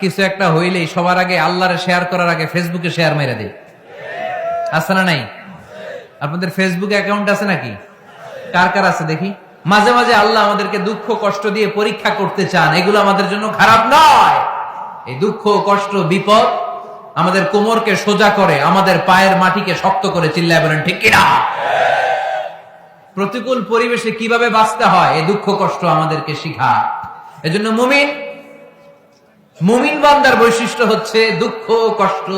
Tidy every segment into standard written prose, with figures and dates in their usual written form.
কিছু একটা হইলেই সবার আগে আল্লাহরে শেয়ার করার আগে ফেসবুকে শেয়ার মেরে দেয়, আছে না নাই? আপনাদের ফেসবুক অ্যাকাউন্ট আছে নাকি? কার কার আছে দেখি। মাঝে মাঝে আল্লাহ আমাদেরকে দুঃখ কষ্ট দিয়ে পরীক্ষা করতে চান, এগুলো আমাদের জন্য খারাপ নয়। এই দুঃখ কষ্ট বিপদ আমাদের কোমরকে সোজা করে, আমাদের পায়ের মাটিকে শক্ত করে। চিল্লায় বলেন ঠিক কিনা? প্রতিকূল পরিবেশে কিভাবে বাঁচতে হয় এই দুঃখ কষ্ট আমাদেরকে শিখায়। এজন্য মুমিন বান্দার বৈশিষ্ট্য হচ্ছে দুঃখ কষ্ট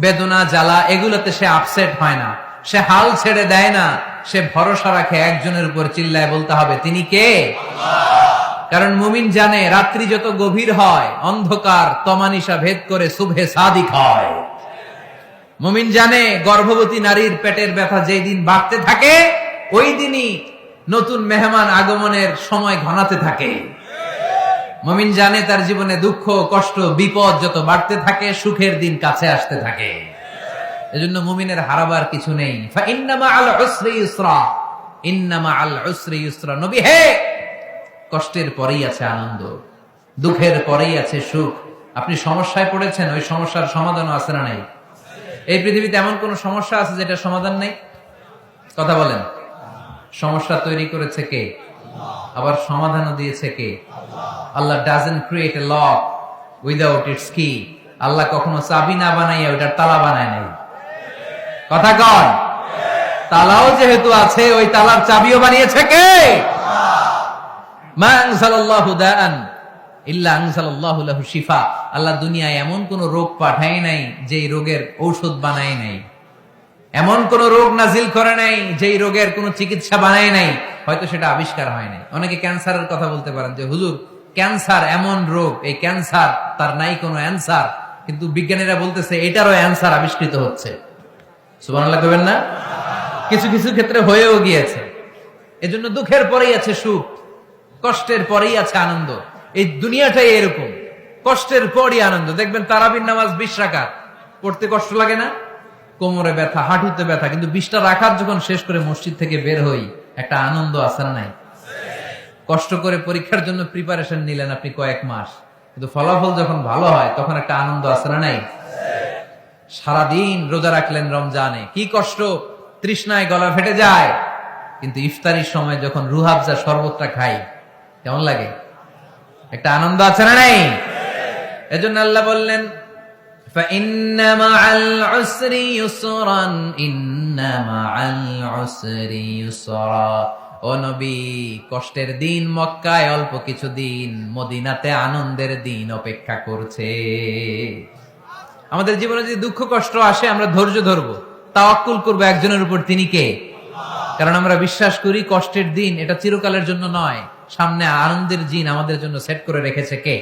বেদনা জ্বালা এগুলোতে সে আপসেট হয় না, সে হাল ছেড়ে দেয় না, সে ভরসা রাখে একজনের উপর। চিল্লায় বলতে হবে তিনি কে? কারণ মুমিন জানে রাত্রি যত গভীর হয় অন্ধকার তমানিসা ভেদ করে সুবহে সাদিক হয়। মুমিন জানে গর্ভবতী নারীর পেটের ব্যথা যেই দিন বাড়তে থাকে ওই দিনই নতুন মেহমান আগমনের সময় ঘনাতে থাকে। মুমিন জানে তার জীবনে দুঃখ কষ্ট বিপদ যত বাড়তে থাকে সুখের দিন কাছে আসতে থাকে। এজন্য মুমিনের হারাবার কিছু নেই। ইন্না মাআল উসরি ইউসরা, ইন্না মাআল উসরি ইউসরা। নবী হে, কষ্টের পরেই আছে আনন্দ, দুঃখের পরেই আছে সুখ। আপনি সমস্যায় পড়েছেন, ওই সমস্যার সমাধানও আছে না নাই? এই পৃথিবীতে এমন কোন সমস্যা আছে যেটা সমাধান নেই? কথা বলেন। সমস্যা তৈরি করেছে কে? আবার সমাধানও দিয়েছে কে? আল্লাহ doesn't create a lock without its key. আল্লাহ কখনো চাবি না বানাইয়া ওইটার তালা বানায় নাই। কথা কন। তালাও যেহেতু আছে ওই তালার চাবিও বানিয়েছে কে? মা আনজালাল্লাহু দাআন ইল্লা আনজালাল্লাহু লাহু শিফা। আল্লাহ দুনিয়ায় এমন কোন রোগ পাঠায় নাই যেই রোগের ঔষধ বানায় নাই, এমন কোন রোগ নাজিল করে নাই যেই রোগের কোন চিকিৎসা বানায় নাই, হয়তো সেটা আবিষ্কার হয় নাই। অনেকে ক্যান্সারের কথা বলতে পারেন যে হুজুর ক্যান্সার এমন রোগ, এই ক্যান্সার তার নাই কোনো অ্যান্সার, কিন্তু বিজ্ঞানীরা বলতেছে এটারও অ্যান্সার আবিষ্কৃত হচ্ছে। সুবহানাল্লাহ কইবেন না? কিছু কিছু ক্ষেত্রে হয়েও গিয়েছে। এজন্য দুঃখের পরেই আছে সুখ, কষ্টের পরেই আছে আনন্দ। এই দুনিয়াটাই এরকম, কষ্টের পরই আনন্দ। দেখবেন তারাবির নামাজ 20 রাকাত পড়তে কষ্ট লাগে না? কোমরে ব্যথা, হাঁটুতে ব্যথা, কিন্তু 20টা রাকাত যখন শেষ করে মসজিদ থেকে বের হই একটা আনন্দ আছে না নাই? কষ্ট করে পরীক্ষার জন্য প্রিপারেশন নিলেন আপনি কয়েক মাস, কিন্তু ফলাফল যখন ভালো হয় তখন একটা আনন্দ আছে না নাই? সারাদিন রোজা রাখলেন রমজানে, কি কষ্ট, তৃষ্ণায় গলা ফেটে যায়, কিন্তু ইফতারির সময় যখন রুহাবজা শরবতটা খাই কেমন লাগে? একটা আনন্দ আছে না নাই? এজন্য আল্লাহ বললেন فَإِنَّ مَعَ الْعُسْرِ يُسْرًا إِنَّ مَعَ الْعُسْرِ يُسْرًا। ও নবী, কষ্টের দিন মক্কায় অল্প কিছু দিন, মদিনাতে আনন্দের দিন অপেক্ষা করছে। আমাদের জীবনে যদি দুঃখ কষ্ট আসে আমরা ধৈর্য ধরবো, তাওয়াক্কুল করবো একজনের উপর, তিনি কে? কারণ আমরা বিশ্বাস করি কষ্টের দিন এটা চিরকালের জন্য নয়, সামনে আনন্দের দিন আমাদের জন্য সেট করে রেখেছে কে?